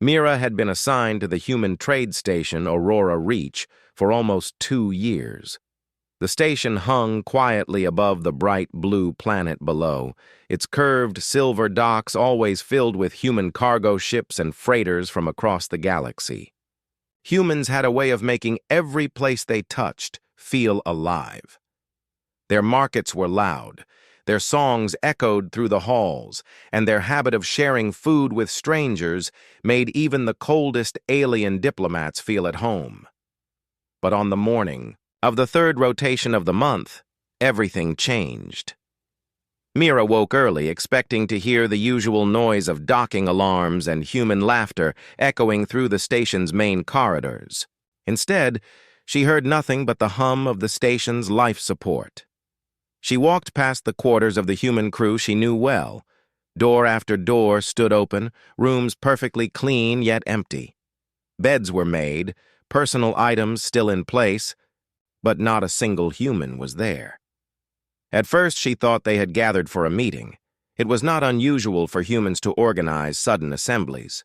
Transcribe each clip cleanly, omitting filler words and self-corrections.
Mira had been assigned to the human trade station Aurora Reach for almost 2 years. The station hung quietly above the bright blue planet below, its curved silver docks always filled with human cargo ships and freighters from across the galaxy. Humans had a way of making every place they touched feel alive. Their markets were loud, their songs echoed through the halls, and their habit of sharing food with strangers made even the coldest alien diplomats feel at home. But on the morning of the 3rd rotation of the month, everything changed. Mira woke early, expecting to hear the usual noise of docking alarms and human laughter echoing through the station's main corridors. Instead, she heard nothing but the hum of the station's life support. She walked past the quarters of the human crew she knew well. Door after door stood open, rooms perfectly clean yet empty. Beds were made, personal items still in place, but not a single human was there. At first, she thought they had gathered for a meeting. It was not unusual for humans to organize sudden assemblies.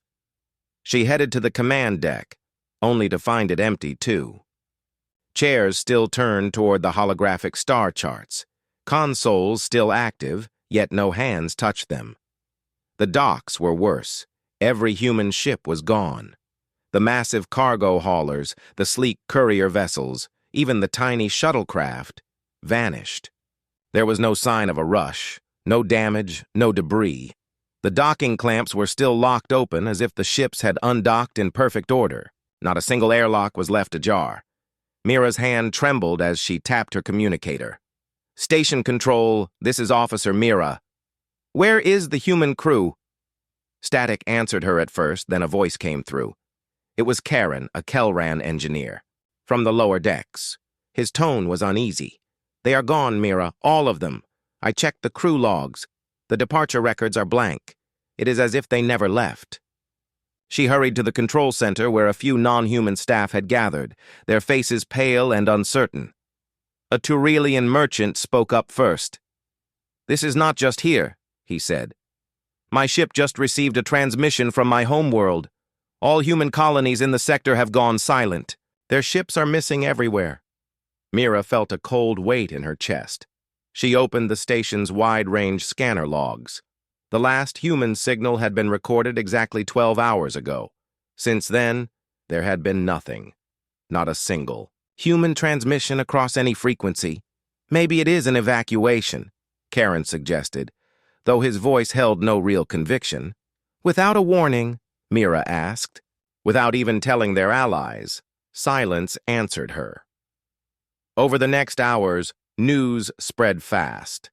She headed to the command deck, only to find it empty too. Chairs still turned toward the holographic star charts. Consoles still active, yet no hands touched them. The docks were worse. Every human ship was gone. The massive cargo haulers, the sleek courier vessels, even the tiny shuttlecraft, vanished. There was no sign of a rush, no damage, no debris. The docking clamps were still locked open as if the ships had undocked in perfect order. Not a single airlock was left ajar. Mira's hand trembled as she tapped her communicator. "Station Control, this is Officer Mira. Where is the human crew?" Static answered her at first, then a voice came through. It was Karen, a Kelran engineer, from the lower decks. His tone was uneasy. "They are gone, Mira, all of them. I checked the crew logs. The departure records are blank. It is as if they never left." She hurried to the control center where a few non-human staff had gathered, their faces pale and uncertain. A Turelian merchant spoke up first. "This is not just here," he said. "My ship just received a transmission from my homeworld. All human colonies in the sector have gone silent. Their ships are missing everywhere." Mira felt a cold weight in her chest. She opened the station's wide-range scanner logs. The last human signal had been recorded exactly 12 hours ago. Since then, there had been nothing. Not a single human transmission across any frequency. "Maybe it is an evacuation," Karen suggested, though his voice held no real conviction. "Without a warning?" Mira asked. Without even telling their allies, silence answered her. Over the next hours, news spread fast.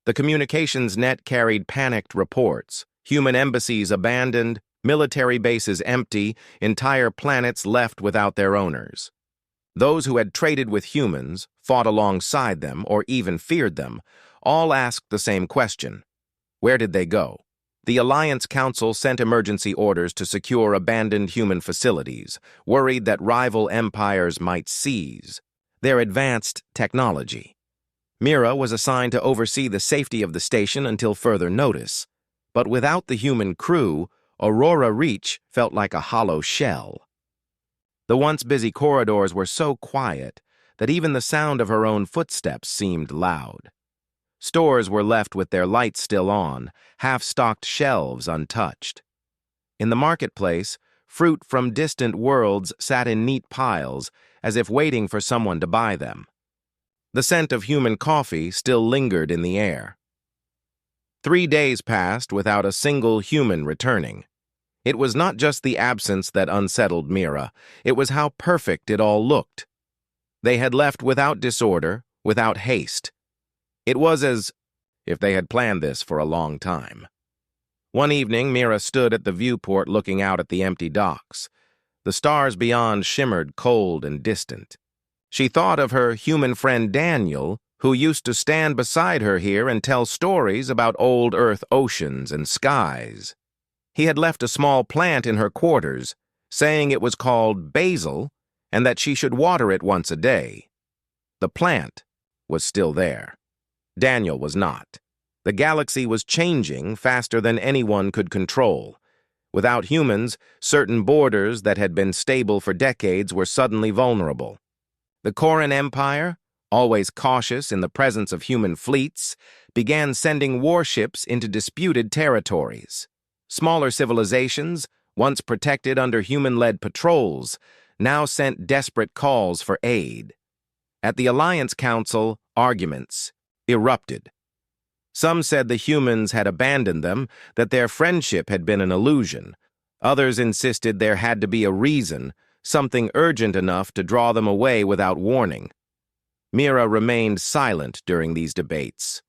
The communications net carried panicked reports. Human embassies abandoned, military bases empty, entire planets left without their owners. Those who had traded with humans, fought alongside them, or even feared them, all asked the same question. Where did they go? The Alliance Council sent emergency orders to secure abandoned human facilities, worried that rival empires might seize their advanced technology. Mira was assigned to oversee the safety of the station until further notice, but without the human crew, Aurora Reach felt like a hollow shell. The once busy corridors were so quiet that even the sound of her own footsteps seemed loud. Stores were left with their lights still on, half-stocked shelves untouched. In the marketplace, fruit from distant worlds sat in neat piles, as if waiting for someone to buy them. The scent of human coffee still lingered in the air. 3 days passed without a single human returning. It was not just the absence that unsettled Mira, it was how perfect it all looked. They had left without disorder, without haste. It was as if they had planned this for a long time. One evening, Mira stood at the viewport looking out at the empty docks. The stars beyond shimmered cold and distant. She thought of her human friend Daniel, who used to stand beside her here and tell stories about old Earth oceans and skies. He had left a small plant in her quarters, saying it was called basil and that she should water it once a day. The plant was still there. Daniel was not. The galaxy was changing faster than anyone could control. Without humans, certain borders that had been stable for decades were suddenly vulnerable. The Koran Empire, always cautious in the presence of human fleets, began sending warships into disputed territories. Smaller civilizations, once protected under human-led patrols, now sent desperate calls for aid. At the Alliance Council, arguments erupted. Some said the humans had abandoned them, that their friendship had been an illusion. Others insisted there had to be a reason, something urgent enough to draw them away without warning. Mira remained silent during these debates.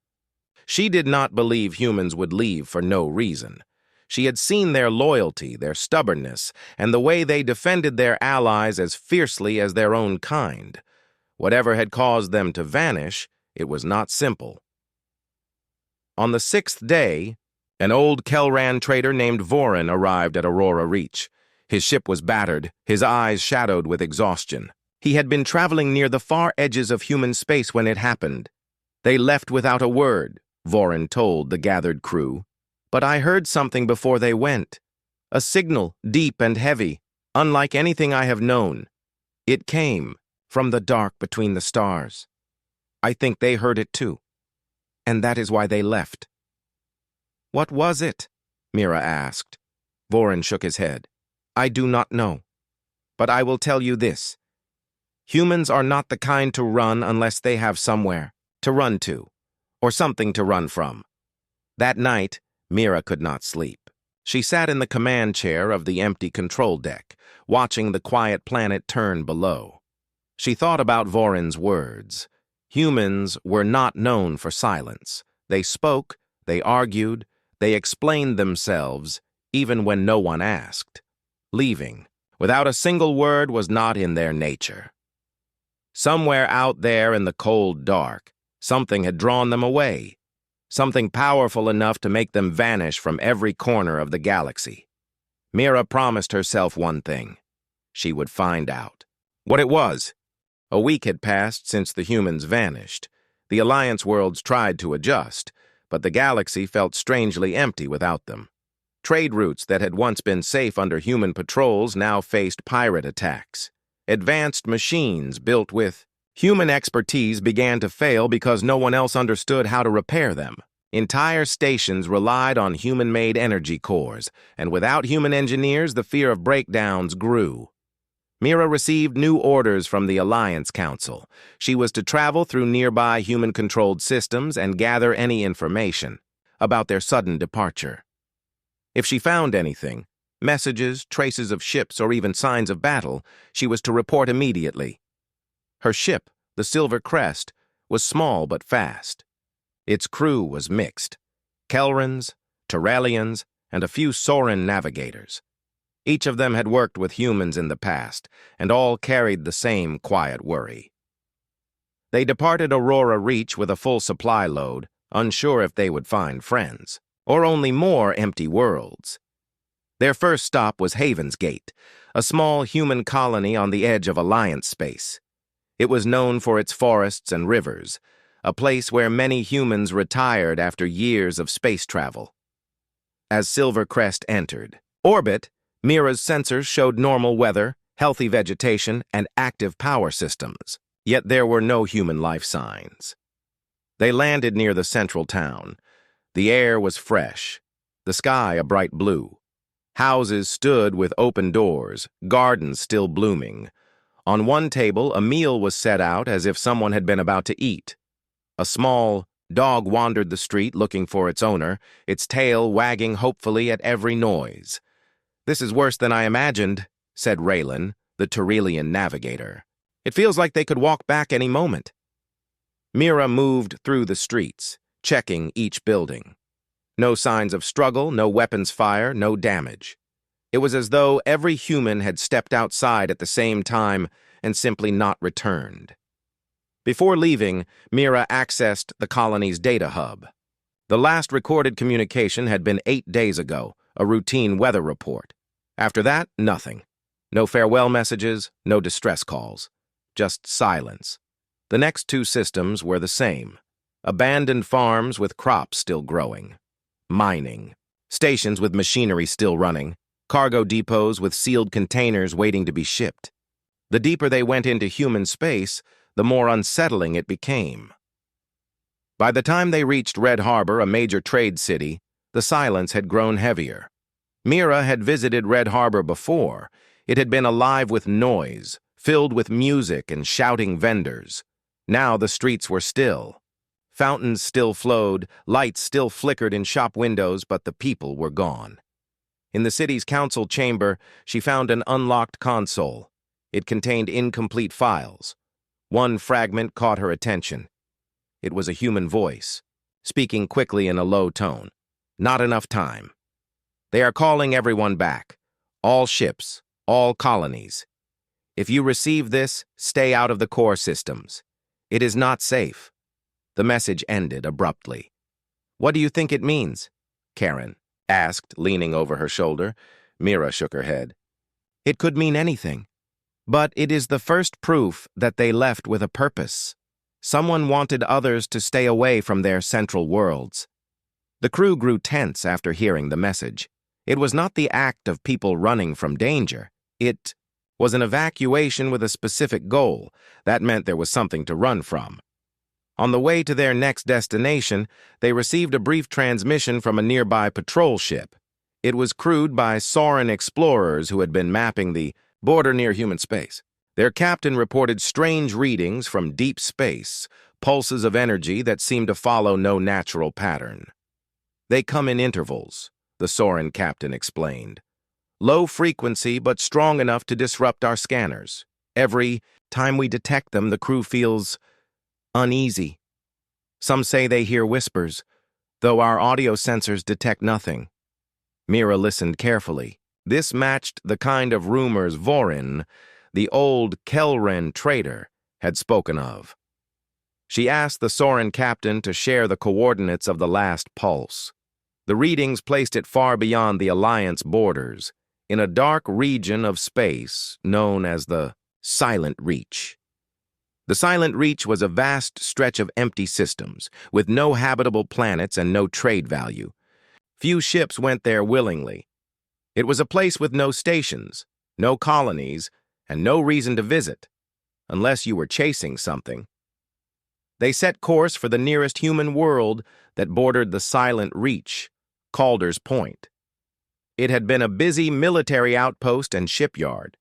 She did not believe humans would leave for no reason. She had seen their loyalty, their stubbornness, and the way they defended their allies as fiercely as their own kind. Whatever had caused them to vanish, it was not simple. On the 6th day, an old Kelran trader named Vorin arrived at Aurora Reach. His ship was battered, his eyes shadowed with exhaustion. He had been traveling near the far edges of human space when it happened. They left without a word, Vorin told the gathered crew. But I heard something before they went. A signal, deep and heavy, unlike anything I have known. It came from the dark between the stars. I think they heard it too. And that is why they left. What was it? Mira asked. Vorin shook his head. I do not know. But I will tell you this. Humans are not the kind to run unless they have somewhere to run to, or something to run from. That night, Mira could not sleep. She sat in the command chair of the empty control deck, watching the quiet planet turn below. She thought about Vorin's words. Humans were not known for silence. They spoke, they argued, they explained themselves, even when no one asked. Leaving, without a single word, was not in their nature. Somewhere out there in the cold dark, something had drawn them away. Something powerful enough to make them vanish from every corner of the galaxy. Mira promised herself one thing. She would find out. What it was. A week had passed since the humans vanished. The Alliance worlds tried to adjust, but the galaxy felt strangely empty without them. Trade routes that had once been safe under human patrols now faced pirate attacks. Advanced machines built with human expertise began to fail because no one else understood how to repair them. Entire stations relied on human-made energy cores, and without human engineers, the fear of breakdowns grew. Mira received new orders from the Alliance Council. She was to travel through nearby human-controlled systems and gather any information about their sudden departure. If she found anything, messages, traces of ships, or even signs of battle, she was to report immediately. Her ship, the Silver Crest, was small but fast. Its crew was mixed. Kelrans, Terrellians, and a few Soran navigators. Each of them had worked with humans in the past, and all carried the same quiet worry. They departed Aurora Reach with a full supply load, unsure if they would find friends, or only more empty worlds. Their first stop was Haven's Gate, a small human colony on the edge of Alliance space. It was known for its forests and rivers, a place where many humans retired after years of space travel. As Silver Crest entered orbit, Mira's sensors showed normal weather, healthy vegetation, and active power systems, yet there were no human life signs. They landed near the central town. The air was fresh, the sky a bright blue. Houses stood with open doors, gardens still blooming. On one table, a meal was set out as if someone had been about to eat. A small dog wandered the street looking for its owner, its tail wagging hopefully at every noise. "This is worse than I imagined," said Raylan, the Terrellian navigator. "It feels like they could walk back any moment." Mira moved through the streets, checking each building. No signs of struggle, no weapons fire, no damage. It was as though every human had stepped outside at the same time and simply not returned. Before leaving, Mira accessed the colony's data hub. The last recorded communication had been 8 days ago, a routine weather report. After that, nothing. No farewell messages, no distress calls. Just silence. The next 2 systems were the same. Abandoned farms with crops still growing. Mining. Stations with machinery still running. cargo depots with sealed containers waiting to be shipped. The deeper they went into human space, the more unsettling it became. By the time they reached Red Harbor, a major trade city, the silence had grown heavier. Mira had visited Red Harbor before. It had been alive with noise, filled with music and shouting vendors. Now the streets were still. Fountains still flowed, lights still flickered in shop windows, but the people were gone. In the city's council chamber, she found an unlocked console. It contained incomplete files. One fragment caught her attention. It was a human voice, speaking quickly in a low tone. Not enough time. They are calling everyone back. All ships, all colonies. If you receive this, stay out of the core systems. It is not safe. The message ended abruptly. What do you think it means? Karen asked, leaning over her shoulder. Mira shook her head. It could mean anything. But it is the first proof that they left with a purpose. Someone wanted others to stay away from their central worlds. The crew grew tense after hearing the message. It was not the act of people running from danger. It was an evacuation with a specific goal. That meant there was something to run from. On the way to their next destination, they received a brief transmission from a nearby patrol ship. It was crewed by Sauran explorers who had been mapping the border near human space. Their captain reported strange readings from deep space, pulses of energy that seemed to follow no natural pattern. They come in intervals, the Sauran captain explained. Low frequency, but strong enough to disrupt our scanners. Every time we detect them, the crew feels uneasy. Some say they hear whispers, though our audio sensors detect nothing. Mira listened carefully. This matched the kind of rumors Vorin, the old Kelren trader, had spoken of. She asked the Sauran captain to share the coordinates of the last pulse. The readings placed it far beyond the Alliance borders, in a dark region of space known as the Silent Reach. The Silent Reach was a vast stretch of empty systems, with no habitable planets and no trade value. Few ships went there willingly. It was a place with no stations, no colonies, and no reason to visit, unless you were chasing something. They set course for the nearest human world that bordered the Silent Reach, Calder's Point. It had been a busy military outpost and shipyard.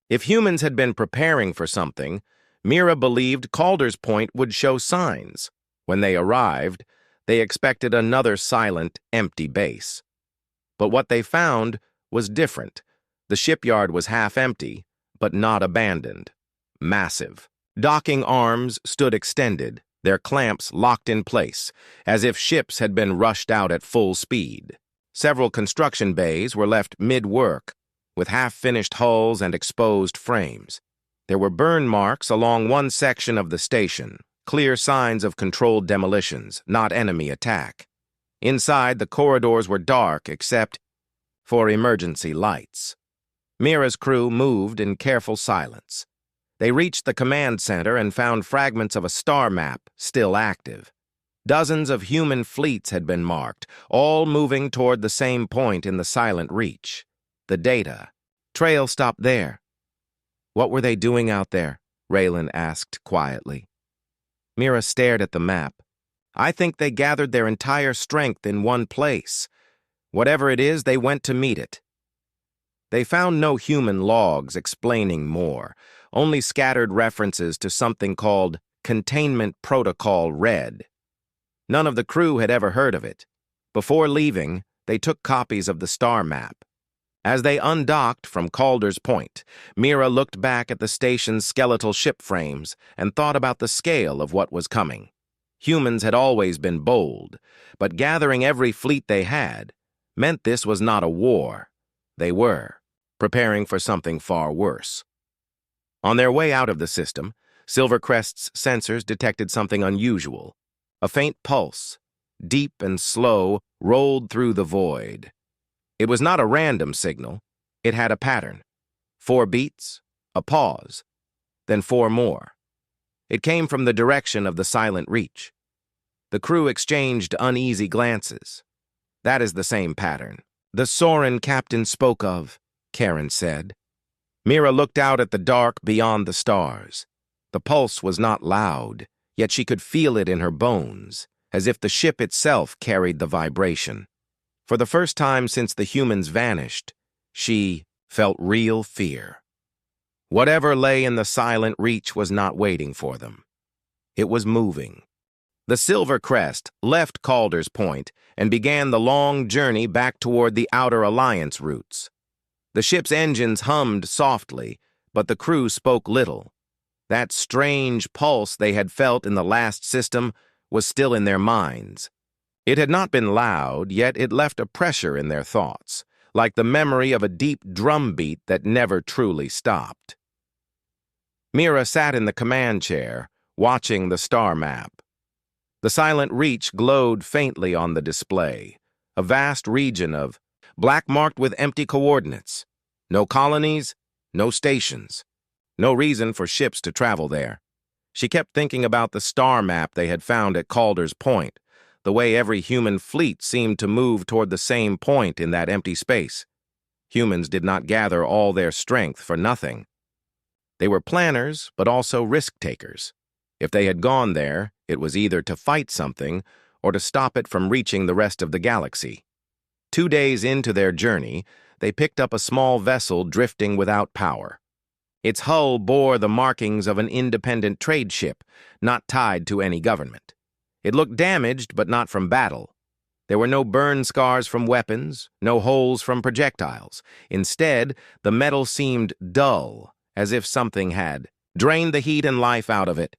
If humans had been preparing for something, Mira believed Calder's Point would show signs. When they arrived, they expected another silent, empty base. But what they found was different. The shipyard was half empty, but not abandoned. Massive. Docking arms stood extended, their clamps locked in place, as if ships had been rushed out at full speed. Several construction bays were left mid-work, with half-finished hulls and exposed frames. There were burn marks along one section of the station, clear signs of controlled demolitions, not enemy attack. Inside, the corridors were dark except for emergency lights. Mira's crew moved in careful silence. They reached the command center and found fragments of a star map still active. Dozens of human fleets had been marked, all moving toward the same point in the Silent Reach. The data. Trail stopped there. What were they doing out there? Raylan asked quietly. Mira stared at the map. I think they gathered their entire strength in one place. Whatever it is, they went to meet it. They found no human logs explaining more, only scattered references to something called Containment Protocol Red. None of the crew had ever heard of it. Before leaving, they took copies of the star map. As they undocked from Calder's Point, Mira looked back at the station's skeletal ship frames and thought about the scale of what was coming. Humans had always been bold, but gathering every fleet they had meant this was not a war. They were preparing for something far worse. On their way out of the system, Silvercrest's sensors detected something unusual. A faint pulse, deep and slow, rolled through the void. It was not a random signal. It had a pattern. 4 beats, a pause, then 4 more. It came from the direction of the Silent Reach. The crew exchanged uneasy glances. That is the same pattern. "The Soren captain spoke of," Karen said. Mira looked out at the dark beyond the stars. The pulse was not loud, yet she could feel it in her bones, as if the ship itself carried the vibration. For the first time since the humans vanished, she felt real fear. Whatever lay in the silent reach was not waiting for them. It was moving. The Silver Crest left Calder's Point and began the long journey back toward the Outer Alliance routes. The ship's engines hummed softly, but the crew spoke little. That strange pulse they had felt in the last system was still in their minds. It had not been loud, yet it left a pressure in their thoughts, like the memory of a deep drumbeat that never truly stopped. Mira sat in the command chair, watching the star map. The silent reach glowed faintly on the display, a vast region of black marked with empty coordinates. No colonies, no stations, no reason for ships to travel there. She kept thinking about the star map they had found at Calder's Point, the way every human fleet seemed to move toward the same point in that empty space. Humans did not gather all their strength for nothing. They were planners, but also risk-takers. If they had gone there, it was either to fight something or to stop it from reaching the rest of the galaxy. 2 days into their journey, they picked up a small vessel drifting without power. Its hull bore the markings of an independent trade ship, not tied to any government. It looked damaged, but not from battle. There were no burn scars from weapons, no holes from projectiles. Instead, the metal seemed dull, as if something had drained the heat and life out of it.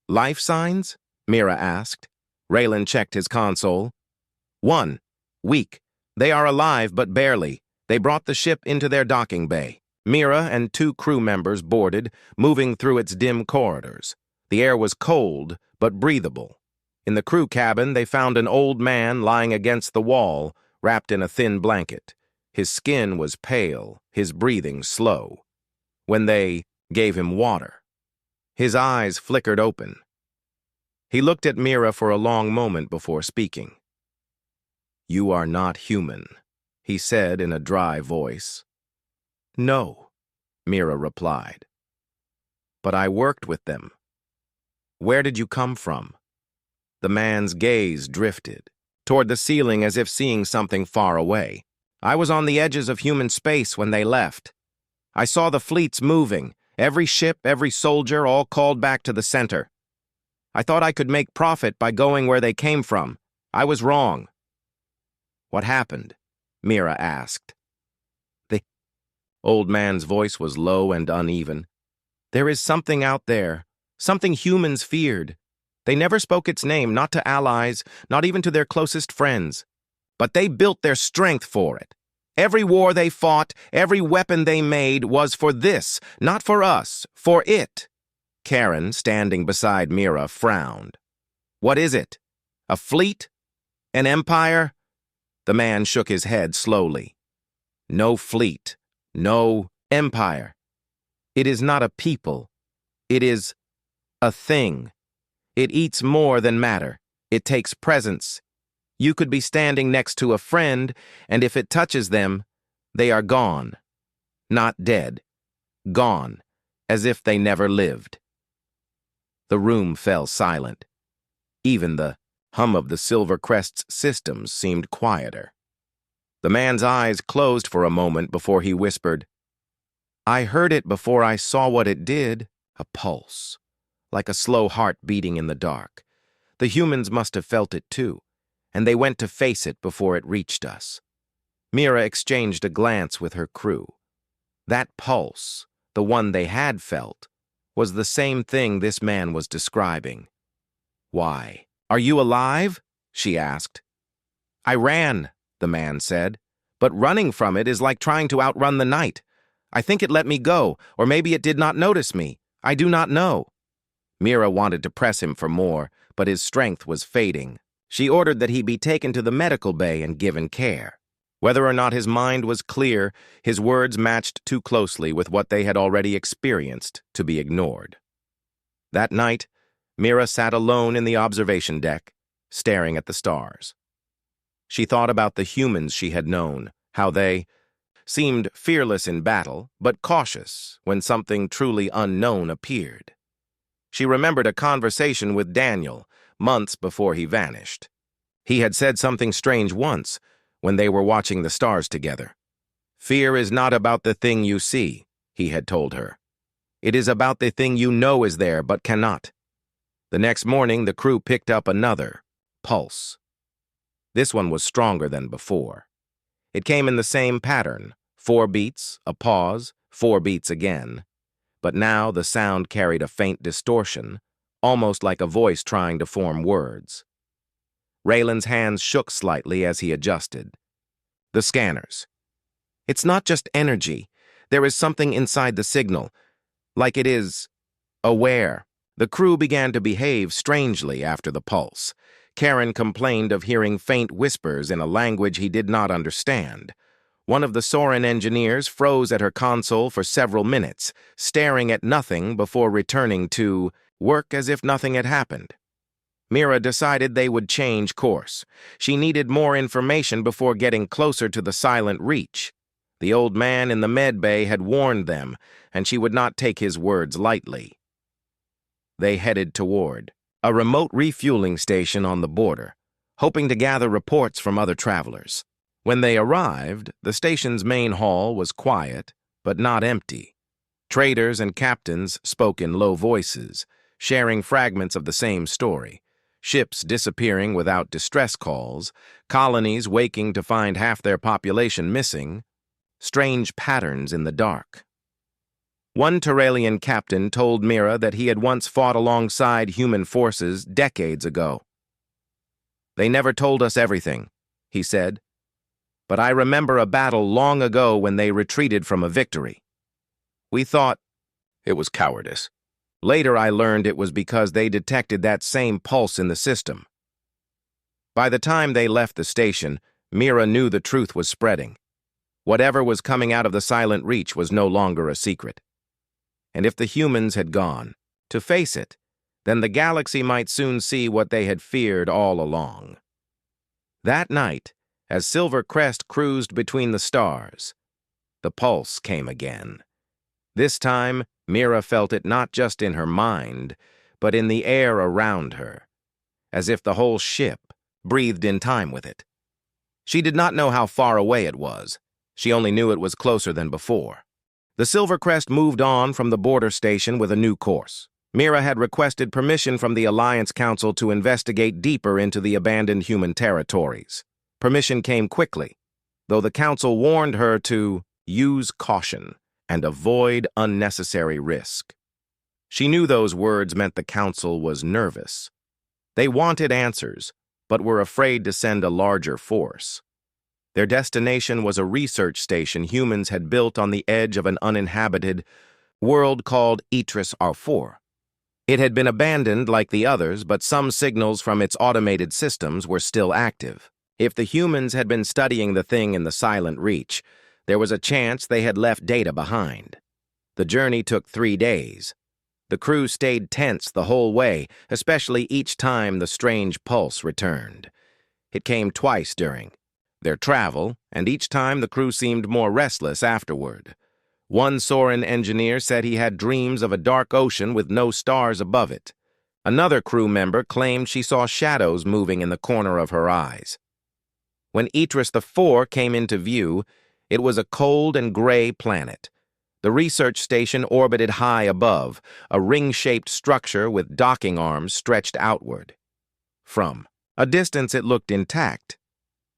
"Life signs?" Mira asked. Raylan checked his console. "1. Weak. They are alive, but barely. They brought the ship into their docking bay." Mira and 2 crew members boarded, moving through its dim corridors. The air was cold, but breathable. In the crew cabin, they found an old man lying against the wall, wrapped in a thin blanket. His skin was pale, his breathing slow. When they gave him water, his eyes flickered open. He looked at Mira for a long moment before speaking. "You are not human," he said in a dry voice. "No," Mira replied. "But I worked with them." "Where did you come from?" The man's gaze drifted toward the ceiling as if seeing something far away. "I was on the edges of human space when they left. I saw the fleets moving, every ship, every soldier, all called back to the center. I thought I could make profit by going where they came from. I was wrong." "What happened?" Mira asked. The old man's voice was low and uneven. "There is something out there, something humans feared. They never spoke its name, not to allies, not even to their closest friends. But they built their strength for it. Every war they fought, every weapon they made was for this, not for us, for it." Karen, standing beside Mira, frowned. "What is it? A fleet? An empire?" The man shook his head slowly. "No fleet, no empire. It is not a people. It is a thing. It eats more than matter. It takes presence. You could be standing next to a friend, and if it touches them, they are gone. Not dead. Gone, as if they never lived." The room fell silent. Even the hum of the Silver Crest's systems seemed quieter. The man's eyes closed for a moment before he whispered, "I heard it before I saw what it did." A pulse, like a slow heart beating in the dark. The humans must have felt it too, and they went to face it before it reached us. Mira exchanged a glance with her crew. That pulse, the one they had felt, was the same thing this man was describing. "Why? Are you alive?" she asked. "I ran," the man said, "but running from it is like trying to outrun the night. I think it let me go, or maybe it did not notice me. I do not know." Mira wanted to press him for more, but his strength was fading. She ordered that he be taken to the medical bay and given care. Whether or not his mind was clear, his words matched too closely with what they had already experienced to be ignored. That night, Mira sat alone in the observation deck, staring at the stars. She thought about the humans she had known, how they seemed fearless in battle, but cautious when something truly unknown appeared. She remembered a conversation with Daniel months before he vanished. He had said something strange once when they were watching the stars together. "Fear is not about the thing you see," he had told her. "It is about the thing you know is there but cannot." The next morning, the crew picked up another pulse. This one was stronger than before. It came in the same pattern: 4 beats, a pause, 4 beats again. But now the sound carried a faint distortion, almost like a voice trying to form words. Raylan's hands shook slightly as he adjusted. The scanners. "It's not just energy. There is something inside the signal, like it is aware." The crew began to behave strangely after the pulse. Karen complained of hearing faint whispers in a language he did not understand. One of the Soren engineers froze at her console for several minutes, staring at nothing before returning to work as if nothing had happened. Mira decided they would change course. She needed more information before getting closer to the silent reach. The old man in the med bay had warned them, and she would not take his words lightly. They headed toward a remote refueling station on the border, hoping to gather reports from other travelers. When they arrived, the station's main hall was quiet, but not empty. Traders and captains spoke in low voices, sharing fragments of the same story. Ships disappearing without distress calls, colonies waking to find half their population missing, strange patterns in the dark. One Terralian captain told Mira that he had once fought alongside human forces decades ago. "They never told us everything," he said. "But I remember a battle long ago when they retreated from a victory. We thought it was cowardice. Later I learned it was because they detected that same pulse in the system." By the time they left the station, Mira knew the truth was spreading. Whatever was coming out of the silent reach was no longer a secret. And if the humans had gone to face it, then the galaxy might soon see what they had feared all along. That night, as Silver Crest cruised between the stars, the pulse came again. This time, Mira felt it not just in her mind, but in the air around her, as if the whole ship breathed in time with it. She did not know how far away it was. She only knew it was closer than before. The Silver Crest moved on from the border station with a new course. Mira had requested permission from the Alliance Council to investigate deeper into the abandoned human territories. Permission came quickly, though the Council warned her to use caution and avoid unnecessary risk. She knew those words meant the Council was nervous. They wanted answers, but were afraid to send a larger force. Their destination was a research station humans had built on the edge of an uninhabited world called Etris R4. It had been abandoned like the others, but some signals from its automated systems were still active. If the humans had been studying the thing in the silent reach, there was a chance they had left data behind. The journey took 3 days. The crew stayed tense the whole way, especially each time the strange pulse returned. It came twice during their travel, and each time the crew seemed more restless afterward. One Soren engineer said he had dreams of a dark ocean with no stars above it. Another crew member claimed she saw shadows moving in the corner of her eyes. When Etris IV came into view, it was a cold and gray planet. The research station orbited high above, a ring-shaped structure with docking arms stretched outward. From a distance it looked intact,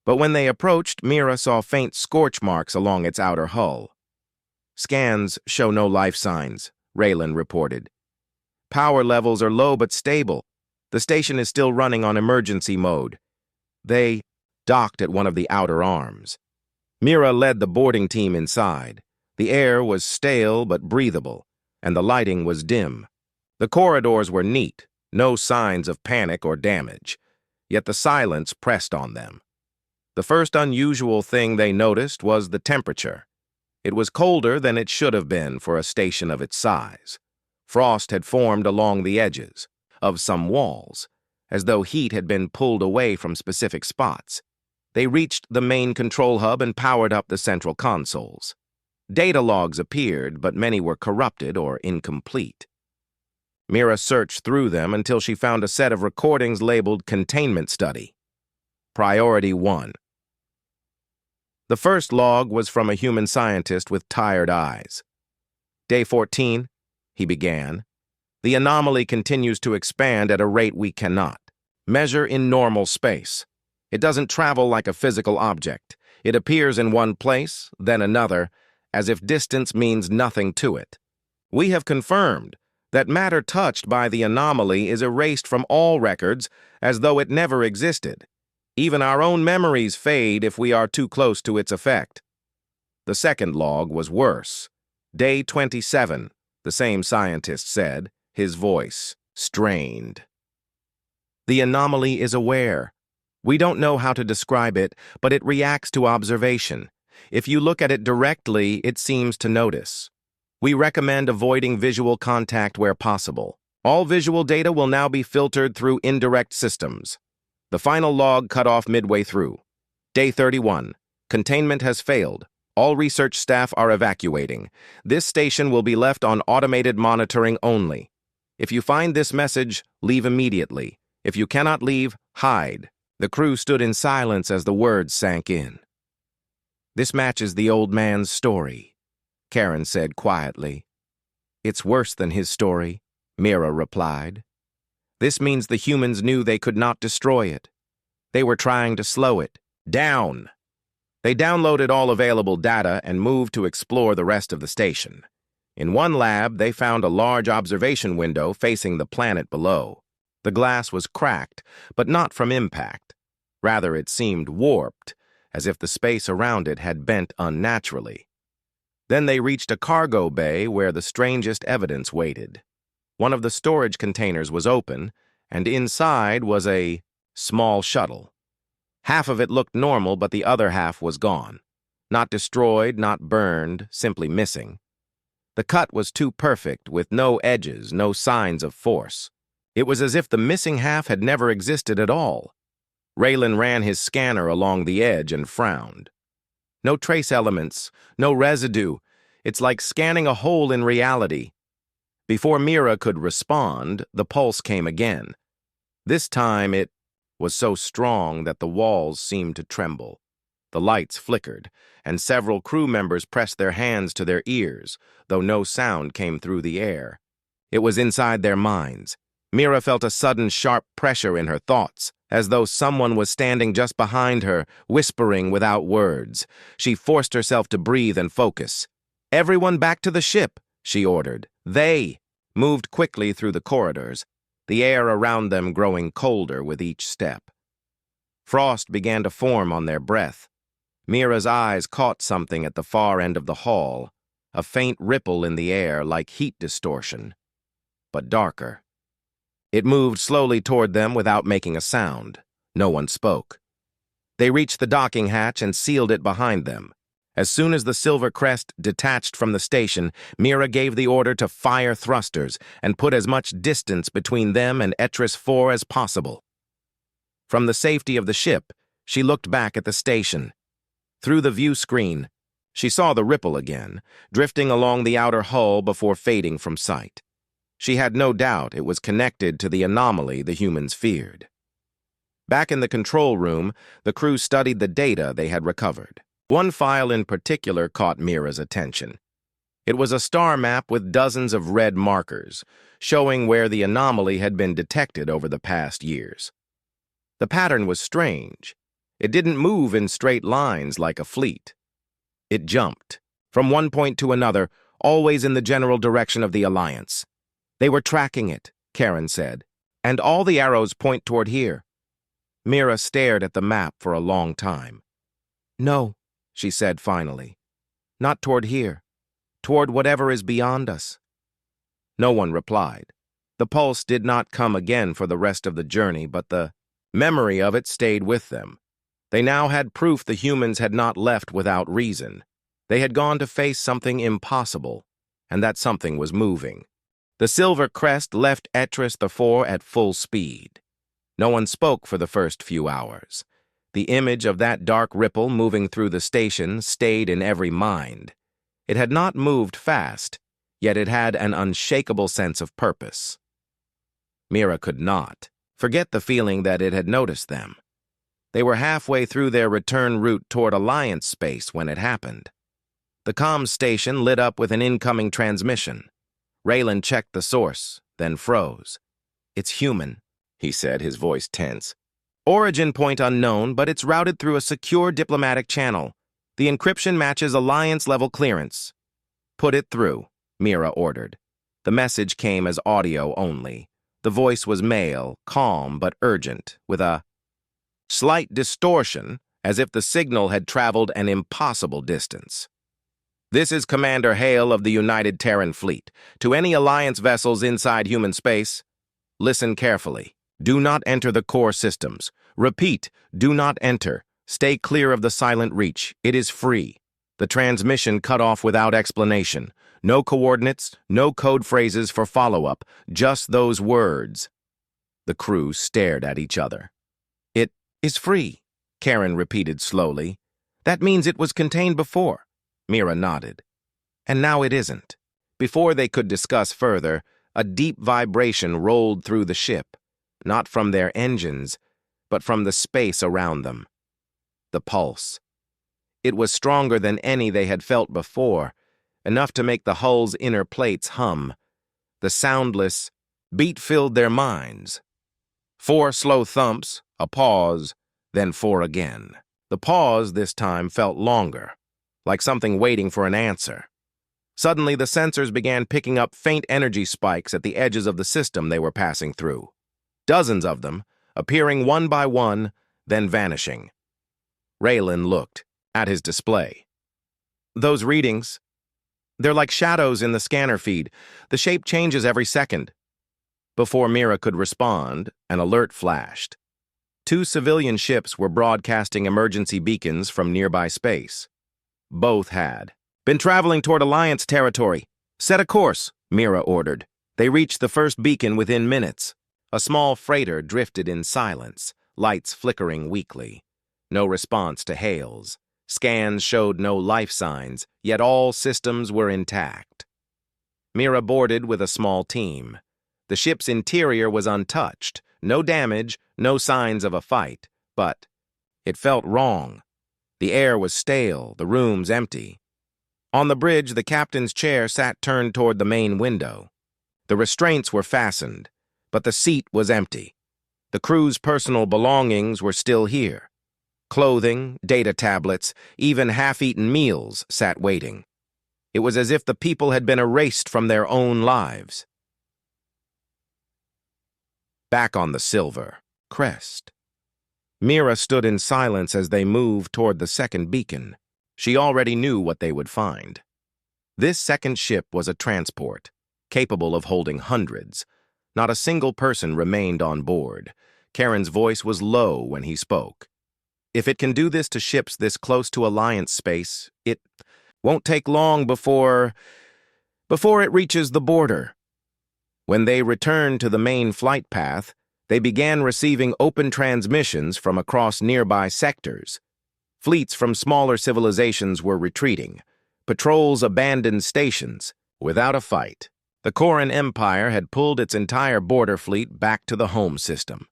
but when they approached, Mira saw faint scorch marks along its outer hull. "Scans show no life signs," Raylan reported. "Power levels are low but stable. The station is still running on emergency mode." They docked at one of the outer arms. Mira led the boarding team inside. The air was stale but breathable, and the lighting was dim. The corridors were neat, no signs of panic or damage, yet the silence pressed on them. The first unusual thing they noticed was the temperature. It was colder than it should have been for a station of its size. Frost had formed along the edges of some walls, as though heat had been pulled away from specific spots. They reached the main control hub and powered up the central consoles. Data logs appeared, but many were corrupted or incomplete. Mira searched through them until she found a set of recordings labeled Containment Study. Priority 1. The first log was from a human scientist with tired eyes. Day 14, he began. The anomaly continues to expand at a rate we cannot measure in normal space. It doesn't travel like a physical object. It appears in one place, then another, as if distance means nothing to it. We have confirmed that matter touched by the anomaly is erased from all records as though it never existed. Even our own memories fade if we are too close to its effect. The second log was worse. Day 27, the same scientist said, his voice strained. The anomaly is aware. We don't know how to describe it, but it reacts to observation. If you look at it directly, it seems to notice. We recommend avoiding visual contact where possible. All visual data will now be filtered through indirect systems. The final log cut off midway through. Day 31. Containment has failed. All research staff are evacuating. This station will be left on automated monitoring only. If you find this message, leave immediately. If you cannot leave, hide. The crew stood in silence as the words sank in. This matches the old man's story, Karen said quietly. It's worse than his story, Mira replied. This means the humans knew they could not destroy it. They were trying to slow it down. They downloaded all available data and moved to explore the rest of the station. In one lab, they found a large observation window facing the planet below. The glass was cracked, but not from impact. Rather, it seemed warped, as if the space around it had bent unnaturally. Then they reached a cargo bay where the strangest evidence waited. One of the storage containers was open, and inside was a small shuttle. Half of it looked normal, but the other half was gone. Not destroyed, not burned, simply missing. The cut was too perfect, with no edges, no signs of force. It was as if the missing half had never existed at all. Raylan ran his scanner along the edge and frowned. No trace elements, no residue. It's like scanning a hole in reality. Before Mira could respond, the pulse came again. This time it was so strong that the walls seemed to tremble. The lights flickered, and several crew members pressed their hands to their ears, though no sound came through the air. It was inside their minds. Mira felt a sudden sharp pressure in her thoughts, as though someone was standing just behind her, whispering without words. She forced herself to breathe and focus. "Everyone back to the ship," she ordered. They moved quickly through the corridors, the air around them growing colder with each step. Frost began to form on their breath. Mira's eyes caught something at the far end of the hall, a faint ripple in the air like heat distortion, but darker. It moved slowly toward them without making a sound. No one spoke. They reached the docking hatch and sealed it behind them. As soon as the silver crest detached from the station, Mira gave the order to fire thrusters and put as much distance between them and Etris 4 as possible. From the safety of the ship, she looked back at the station. Through the view screen, she saw the ripple again, drifting along the outer hull before fading from sight. She had no doubt it was connected to the anomaly the humans feared. Back in the control room, the crew studied the data they had recovered. One file in particular caught Mira's attention. It was a star map with dozens of red markers, showing where the anomaly had been detected over the past years. The pattern was strange. It didn't move in straight lines like a fleet. It jumped, from one point to another, always in the general direction of the Alliance. They were tracking it, Karen said, and all the arrows point toward here. Mira stared at the map for a long time. "No," she said finally. "Not toward here. Toward whatever is beyond us." No one replied. The pulse did not come again for the rest of the journey, but the memory of it stayed with them. They now had proof the humans had not left without reason. They had gone to face something impossible, and that something was moving. The silver crest left Etris 4 at full speed. No one spoke for the first few hours. The image of that dark ripple moving through the station stayed in every mind. It had not moved fast, yet it had an unshakable sense of purpose. Mira could not forget the feeling that it had noticed them. They were halfway through their return route toward Alliance space when it happened. The comms station lit up with an incoming transmission. Raylan checked the source, then froze. "It's human," he said, his voice tense. "Origin point unknown, but it's routed through a secure diplomatic channel. The encryption matches Alliance-level clearance." "Put it through," Mira ordered. The message came as audio only. The voice was male, calm but urgent, with a slight distortion, as if the signal had traveled an impossible distance. "This is Commander Hale of the United Terran Fleet. To any Alliance vessels inside human space, listen carefully. Do not enter the core systems. Repeat, do not enter. Stay clear of the silent reach. It is free." The transmission cut off without explanation. No coordinates, no code phrases for follow-up, just those words. The crew stared at each other. "It is free," Karen repeated slowly. "That means it was contained before." Mira nodded. "And now it isn't." Before they could discuss further, a deep vibration rolled through the ship, not from their engines, but from the space around them. The pulse. It was stronger than any they had felt before, enough to make the hull's inner plates hum. The soundless beat filled their minds. 4 slow thumps, a pause, then 4 again. The pause this time felt longer, like something waiting for an answer. Suddenly, the sensors began picking up faint energy spikes at the edges of the system they were passing through. Dozens of them, appearing one by one, then vanishing. Raylan looked at his display. "Those readings, they're like shadows in the scanner feed. The shape changes every second." Before Mira could respond, an alert flashed. 2 civilian ships were broadcasting emergency beacons from nearby space. Both had been traveling toward Alliance territory. "Set a course," Mira ordered. They reached the first beacon within minutes. A small freighter drifted in silence, lights flickering weakly. No response to hails. Scans showed no life signs, yet all systems were intact. Mira boarded with a small team. The ship's interior was untouched. No damage, no signs of a fight, but it felt wrong. The air was stale, the rooms empty. On the bridge, the captain's chair sat turned toward the main window. The restraints were fastened, but the seat was empty. The crew's personal belongings were still here. Clothing, data tablets, even half-eaten meals sat waiting. It was as if the people had been erased from their own lives. Back on the Silver Crest, Mira stood in silence as they moved toward the second beacon. She already knew what they would find. This second ship was a transport, capable of holding hundreds. Not a single person remained on board. Karen's voice was low when he spoke. "If it can do this to ships this close to Alliance space, it won't take long before it reaches the border." When they returned to the main flight path, they began receiving open transmissions from across nearby sectors. Fleets from smaller civilizations were retreating. Patrols abandoned stations without a fight. The Koran Empire had pulled its entire border fleet back to the home system.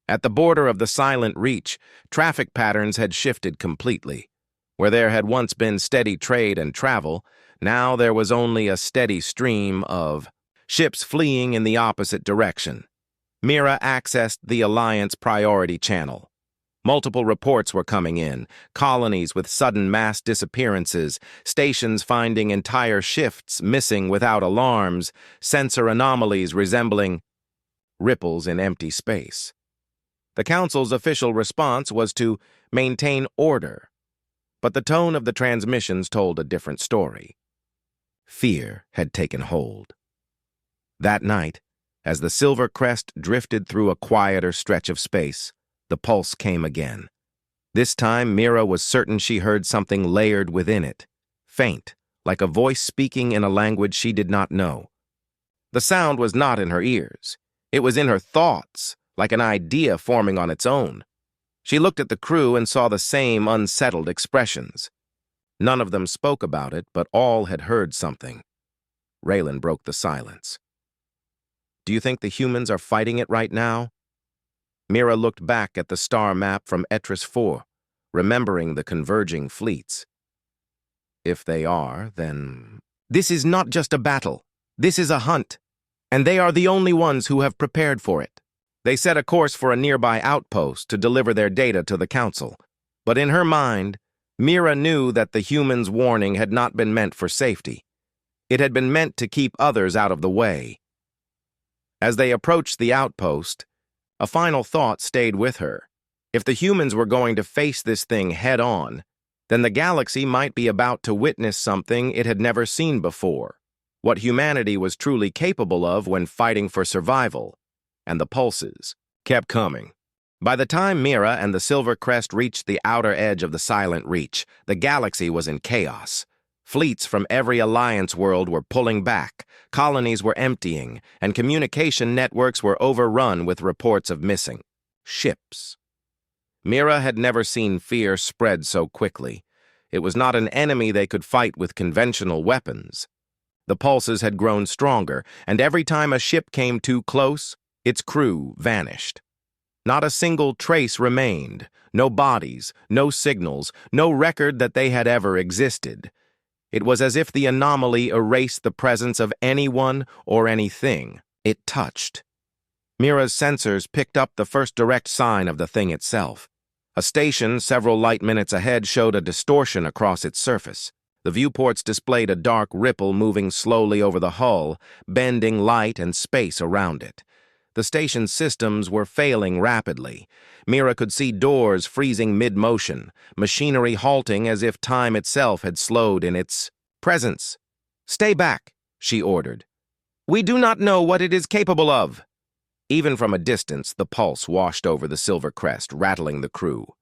At the border of the Silent Reach, traffic patterns had shifted completely. Where there had once been steady trade and travel, now there was only a steady stream of ships fleeing in the opposite direction. Mira accessed the Alliance Priority Channel. Multiple reports were coming in, colonies with sudden mass disappearances, stations finding entire shifts missing without alarms, sensor anomalies resembling ripples in empty space. The Council's official response was to maintain order, but the tone of the transmissions told a different story. Fear had taken hold. That night, as the Silver Crest drifted through a quieter stretch of space, the pulse came again. This time, Mira was certain she heard something layered within it, faint, like a voice speaking in a language she did not know. The sound was not in her ears. It was in her thoughts, like an idea forming on its own. She looked at the crew and saw the same unsettled expressions. None of them spoke about it, but all had heard something. Raylan broke the silence. "Do you think the humans are fighting it right now?" Mira looked back at the star map from Etris 4, remembering the converging fleets. If they are, then... "This is not just a battle. This is a hunt, and they are the only ones who have prepared for it." They set a course for a nearby outpost to deliver their data to the Council, but in her mind, Mira knew that the humans' warning had not been meant for safety. It had been meant to keep others out of the way. As they approached the outpost, a final thought stayed with her. If the humans were going to face this thing head-on, then the galaxy might be about to witness something it had never seen before, what humanity was truly capable of when fighting for survival. And the pulses kept coming. By the time Mira and the Silver Crest reached the outer edge of the Silent Reach, the galaxy was in chaos. Fleets from every alliance world were pulling back, colonies were emptying, and communication networks were overrun with reports of missing ships. Mira had never seen fear spread so quickly. It was not an enemy they could fight with conventional weapons. The pulses had grown stronger, and every time a ship came too close, its crew vanished. Not a single trace remained, no bodies, no signals, no record that they had ever existed. It was as if the anomaly erased the presence of anyone or anything it touched. Mira's sensors picked up the first direct sign of the thing itself. A station several light minutes ahead showed a distortion across its surface. The viewports displayed a dark ripple moving slowly over the hull, bending light and space around it. The station's systems were failing rapidly. Mira could see doors freezing mid-motion, machinery halting as if time itself had slowed in its presence. "Stay back," she ordered. "We do not know what it is capable of." Even from a distance, the pulse washed over the Silver Crest, rattling the crew.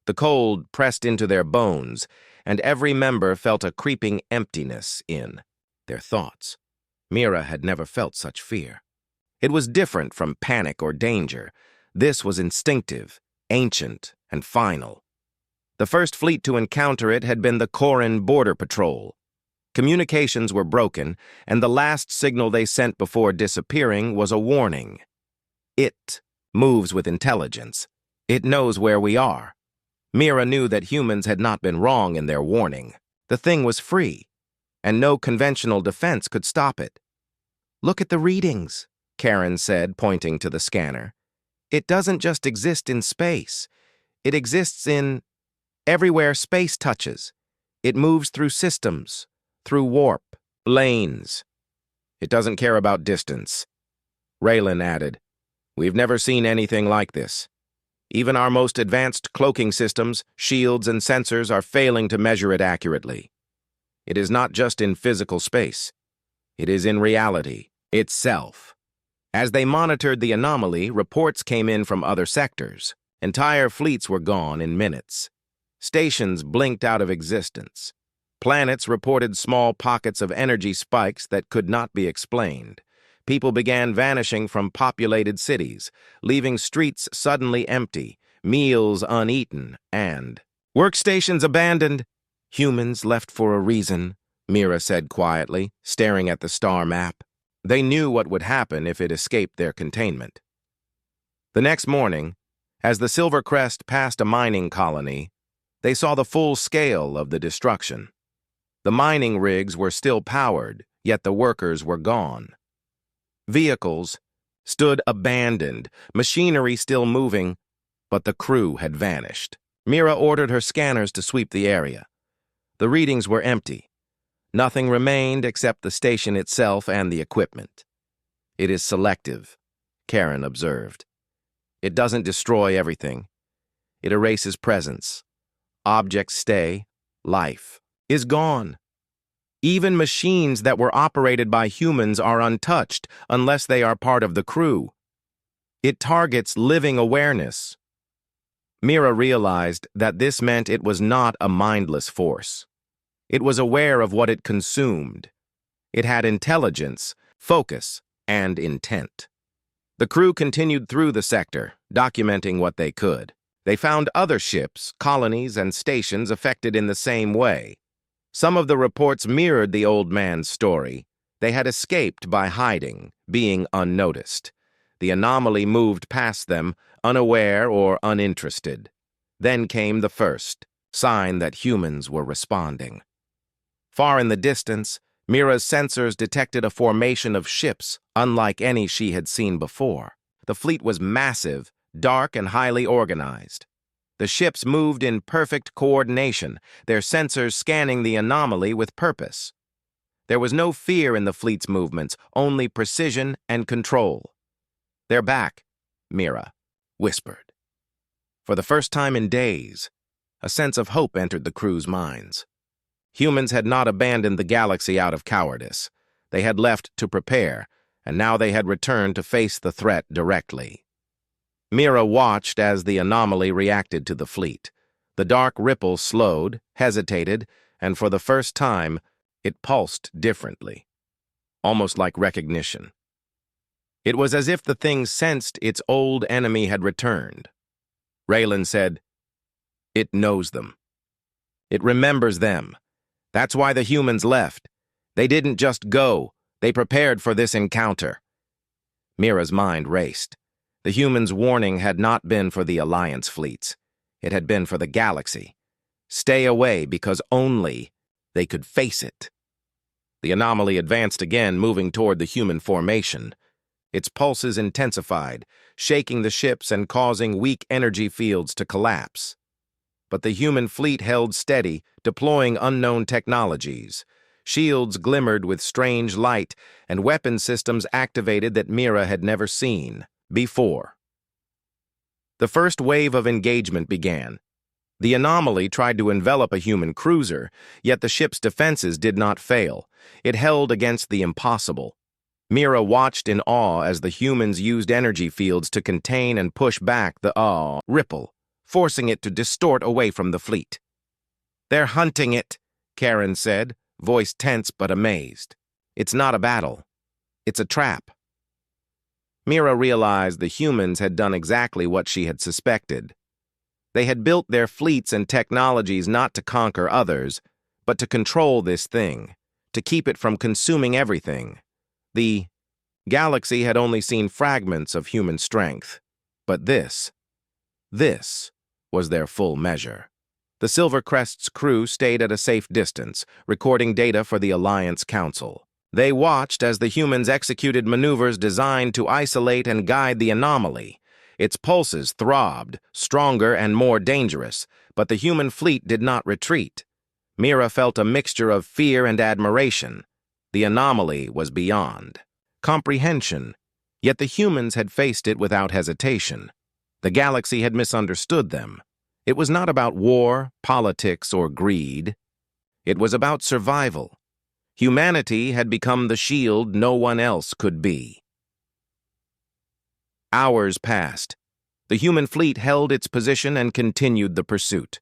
The cold pressed into their bones, and every member felt a creeping emptiness in their thoughts. Mira had never felt such fear. It was different from panic or danger. This was instinctive, ancient, and final. The first fleet to encounter it had been the Corin Border Patrol. Communications were broken, and the last signal they sent before disappearing was a warning. It moves with intelligence. It knows where we are. Mira knew that humans had not been wrong in their warning. The thing was free, and no conventional defense could stop it. "Look at the readings," Karen said, pointing to the scanner. "It doesn't just exist in space. It exists in everywhere space touches. It moves through systems, through warp, lanes. It doesn't care about distance." Raylan added, "We've never seen anything like this. Even our most advanced cloaking systems, shields, and sensors are failing to measure it accurately. It is not just in physical space. It is in reality itself." As they monitored the anomaly, reports came in from other sectors. Entire fleets were gone in minutes. Stations blinked out of existence. Planets reported small pockets of energy spikes that could not be explained. People began vanishing from populated cities, leaving streets suddenly empty, meals uneaten, and workstations abandoned. "Humans left for a reason," Mira said quietly, staring at the star map. They knew what would happen if it escaped their containment. The next morning, as the Silver Crest passed a mining colony, they saw the full scale of the destruction. The mining rigs were still powered, yet the workers were gone. Vehicles stood abandoned, machinery still moving, but the crew had vanished. Mira ordered her scanners to sweep the area. The readings were empty. Nothing remained except the station itself and the equipment. "It is selective," Karen observed. "It doesn't destroy everything. It erases presence. Objects stay. Life is gone. Even machines that were operated by humans are untouched unless they are part of the crew. It targets living awareness." Mira realized that this meant it was not a mindless force. It was aware of what it consumed. It had intelligence, focus, and intent. The crew continued through the sector, documenting what they could. They found other ships, colonies, and stations affected in the same way. Some of the reports mirrored the old man's story. They had escaped by hiding, being unnoticed. The anomaly moved past them, unaware or uninterested. Then came the first sign that humans were responding. Far in the distance, Mira's sensors detected a formation of ships unlike any she had seen before. The fleet was massive, dark, and highly organized. The ships moved in perfect coordination, their sensors scanning the anomaly with purpose. There was no fear in the fleet's movements, only precision and control. "They're back," Mira whispered. For the first time in days, a sense of hope entered the crew's minds. Humans had not abandoned the galaxy out of cowardice. They had left to prepare, and now they had returned to face the threat directly. Mira watched as the anomaly reacted to the fleet. The dark ripple slowed, hesitated, and for the first time, it pulsed differently, almost like recognition. It was as if the thing sensed its old enemy had returned. Raylan said, "It knows them. It remembers them. That's why the humans left. They didn't just go. They prepared for this encounter." Mira's mind raced. The humans' warning had not been for the Alliance fleets. It had been for the galaxy. Stay away because only they could face it. The anomaly advanced again, moving toward the human formation. Its pulses intensified, shaking the ships and causing weak energy fields to collapse. But the human fleet held steady, deploying unknown technologies. Shields glimmered with strange light, and weapon systems activated that Mira had never seen before. The first wave of engagement began. The anomaly tried to envelop a human cruiser, yet the ship's defenses did not fail. It held against the impossible. Mira watched in awe as the humans used energy fields to contain and push back the ripple, forcing it to distort away from the fleet. "They're hunting it," Karen said, voice tense but amazed. "It's not a battle. It's a trap." Mira realized the humans had done exactly what she had suspected. They had built their fleets and technologies not to conquer others, but to control this thing, to keep it from consuming everything. The galaxy had only seen fragments of human strength, but this was their full measure. The Silver Crest's crew stayed at a safe distance, recording data for the Alliance Council. They watched as the humans executed maneuvers designed to isolate and guide the anomaly. Its pulses throbbed, stronger and more dangerous, but the human fleet did not retreat. Mira felt a mixture of fear and admiration. The anomaly was beyond comprehension, yet the humans had faced it without hesitation. The galaxy had misunderstood them. It was not about war, politics, or greed. It was about survival. Humanity had become the shield no one else could be. Hours passed. The human fleet held its position and continued the pursuit.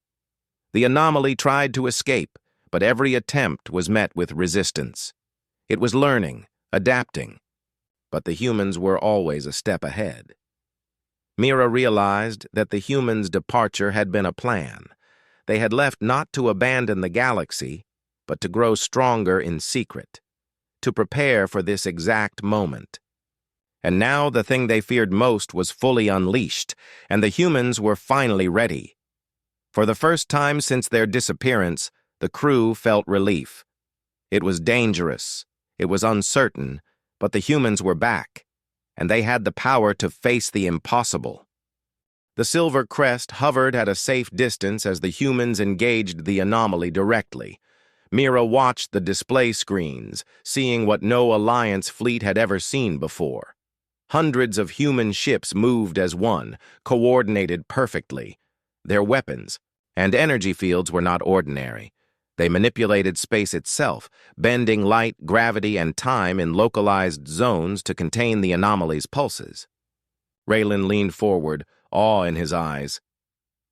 The anomaly tried to escape, but every attempt was met with resistance. It was learning, adapting, but the humans were always a step ahead. Mira realized that the humans' departure had been a plan. They had left not to abandon the galaxy, but to grow stronger in secret, to prepare for this exact moment. And now the thing they feared most was fully unleashed, and the humans were finally ready. For the first time since their disappearance, the crew felt relief. It was dangerous, it was uncertain, but the humans were back, and they had the power to face the impossible. The Silver Crest hovered at a safe distance as the humans engaged the anomaly directly. Mira watched the display screens, seeing what no Alliance fleet had ever seen before. Hundreds of human ships moved as one, coordinated perfectly. Their weapons and energy fields were not ordinary. They manipulated space itself, bending light, gravity, and time in localized zones to contain the anomaly's pulses. Raylan leaned forward, awe in his eyes.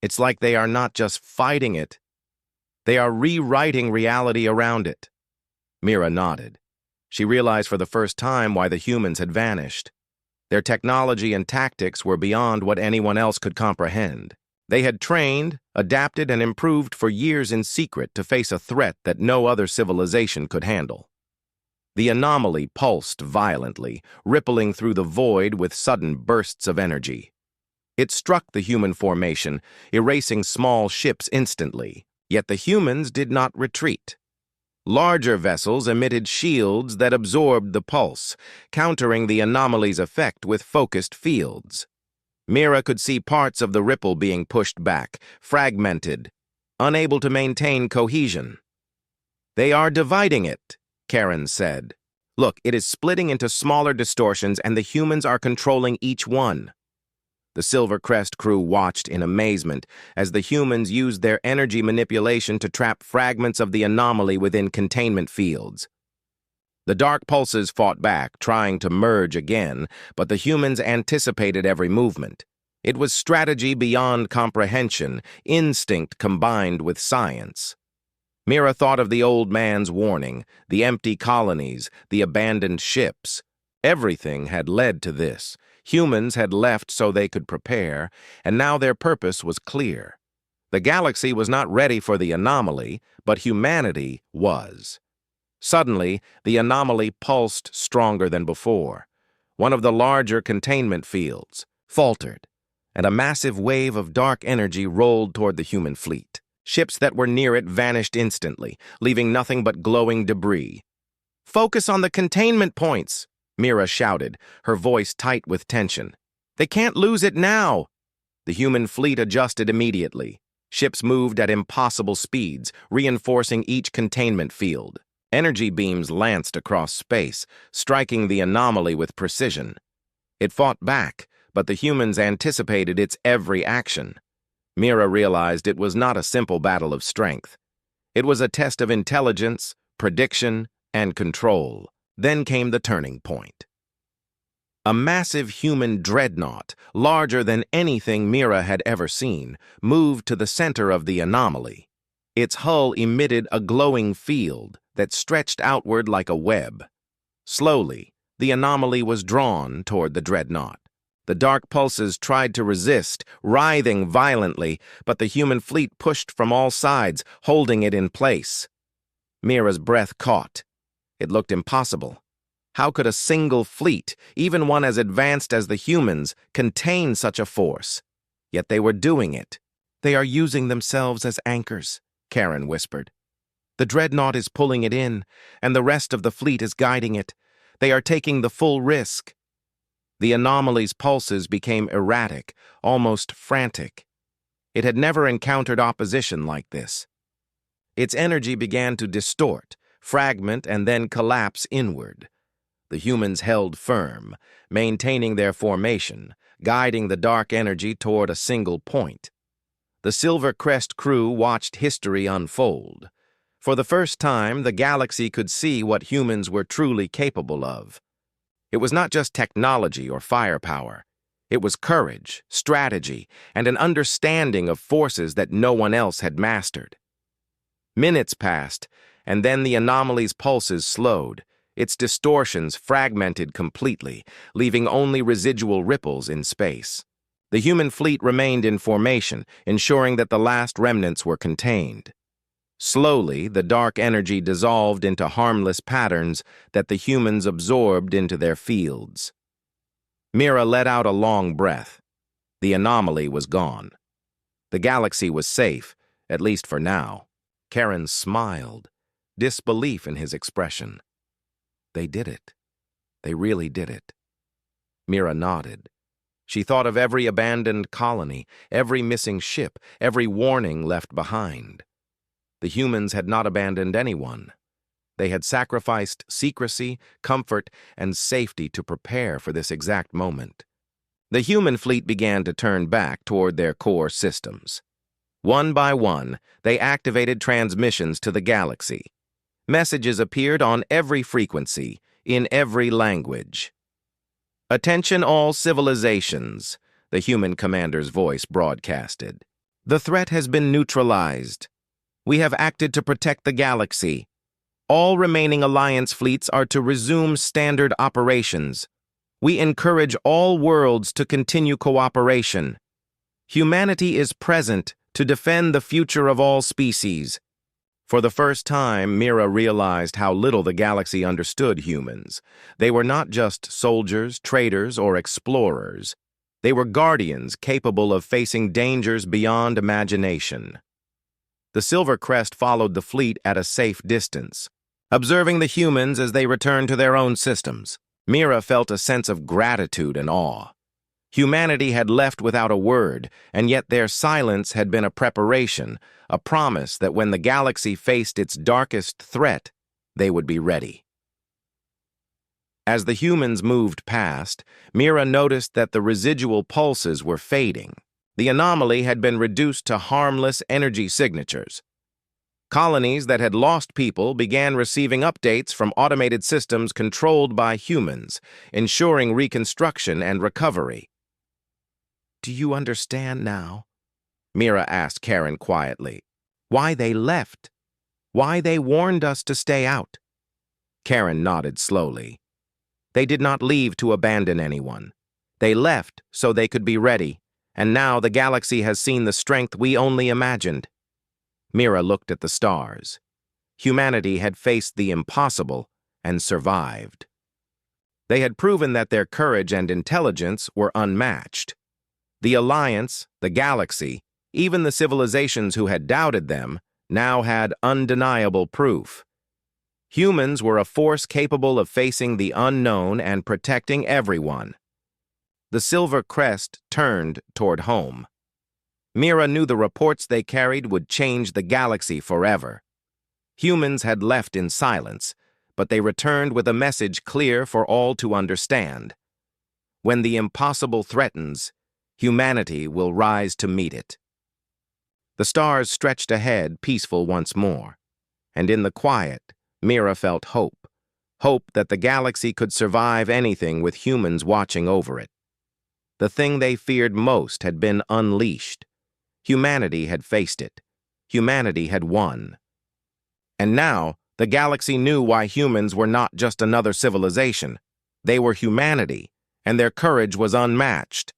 "It's like they are not just fighting it. They are rewriting reality around it." Mira nodded. She realized for the first time why the humans had vanished. Their technology and tactics were beyond what anyone else could comprehend. They had trained, adapted, and improved for years in secret to face a threat that no other civilization could handle. The anomaly pulsed violently, rippling through the void with sudden bursts of energy. It struck the human formation, erasing small ships instantly, yet the humans did not retreat. Larger vessels emitted shields that absorbed the pulse, countering the anomaly's effect with focused fields. Mira could see parts of the ripple being pushed back, fragmented, unable to maintain cohesion. "They are dividing it," Karen said. "Look, it is splitting into smaller distortions and the humans are controlling each one." The Silver Crest crew watched in amazement as the humans used their energy manipulation to trap fragments of the anomaly within containment fields. The dark pulses fought back, trying to merge again, but the humans anticipated every movement. It was strategy beyond comprehension, instinct combined with science. Mira thought of the old man's warning, the empty colonies, the abandoned ships. Everything had led to this. Humans had left so they could prepare, and now their purpose was clear. The galaxy was not ready for the anomaly, but humanity was. Suddenly, the anomaly pulsed stronger than before. One of the larger containment fields faltered, and a massive wave of dark energy rolled toward the human fleet. Ships that were near it vanished instantly, leaving nothing but glowing debris. "Focus on the containment points," Mira shouted, her voice tight with tension. "They can't lose it now." The human fleet adjusted immediately. Ships moved at impossible speeds, reinforcing each containment field. Energy beams lanced across space, striking the anomaly with precision. It fought back, but the humans anticipated its every action. Mira realized it was not a simple battle of strength. It was a test of intelligence, prediction, and control. Then came the turning point. A massive human dreadnought, larger than anything Mira had ever seen, moved to the center of the anomaly. Its hull emitted a glowing field that stretched outward like a web. Slowly, the anomaly was drawn toward the dreadnought. The dark pulses tried to resist, writhing violently, but the human fleet pushed from all sides, holding it in place. Mira's breath caught. It looked impossible. How could a single fleet, even one as advanced as the humans, contain such a force? Yet they were doing it. "They are using themselves as anchors," Karen whispered. "The dreadnought is pulling it in, and the rest of the fleet is guiding it. They are taking the full risk." The anomaly's pulses became erratic, almost frantic. It had never encountered opposition like this. Its energy began to distort, fragment, and then collapse inward. The humans held firm, maintaining their formation, guiding the dark energy toward a single point. The Silver Crest crew watched history unfold. For the first time, the galaxy could see what humans were truly capable of. It was not just technology or firepower. It was courage, strategy, and an understanding of forces that no one else had mastered. Minutes passed, and then the anomaly's pulses slowed, its distortions fragmented completely, leaving only residual ripples in space. The human fleet remained in formation, ensuring that the last remnants were contained. Slowly, the dark energy dissolved into harmless patterns that the humans absorbed into their fields. Mira let out a long breath. The anomaly was gone. The galaxy was safe, at least for now. Karen smiled, disbelief in his expression. They did it. They really did it. Mira nodded. She thought of every abandoned colony, every missing ship, every warning left behind. The humans had not abandoned anyone. They had sacrificed secrecy, comfort, and safety to prepare for this exact moment. The human fleet began to turn back toward their core systems. One by one, they activated transmissions to the galaxy. Messages appeared on every frequency, in every language. "Attention all civilizations," the human commander's voice broadcasted. "The threat has been neutralized. We have acted to protect the galaxy. All remaining Alliance fleets are to resume standard operations. We encourage all worlds to continue cooperation. Humanity is present to defend the future of all species. For the first time, Mira realized how little the galaxy understood humans. They were not just soldiers, traders, or explorers. They were guardians capable of facing dangers beyond imagination. The Silver Crest followed the fleet at a safe distance, observing the humans as they returned to their own systems. Mira felt a sense of gratitude and awe. Humanity had left without a word, and yet their silence had been a preparation, a promise that when the galaxy faced its darkest threat, they would be ready. As the humans moved past, Mira noticed that the residual pulses were fading. The anomaly had been reduced to harmless energy signatures. Colonies that had lost people began receiving updates from automated systems controlled by humans, ensuring reconstruction and recovery. "Do you understand now?" Mira asked Karen quietly. "Why they left? Why they warned us to stay out?" Karen nodded slowly. They did not leave to abandon anyone. They left so they could be ready, and now the galaxy has seen the strength we only imagined. Mira looked at the stars. Humanity had faced the impossible and survived. They had proven that their courage and intelligence were unmatched. The Alliance, the galaxy, even the civilizations who had doubted them, now had undeniable proof. Humans were a force capable of facing the unknown and protecting everyone. The Silver Crest turned toward home. Mira knew the reports they carried would change the galaxy forever. Humans had left in silence, but they returned with a message clear for all to understand. When the impossible threatens, humanity will rise to meet it. The stars stretched ahead, peaceful once more, and in the quiet, Mira felt hope. Hope that the galaxy could survive anything with humans watching over it. The thing they feared most had been unleashed. Humanity had faced it. Humanity had won. And now, the galaxy knew why humans were not just another civilization. They were humanity, and their courage was unmatched.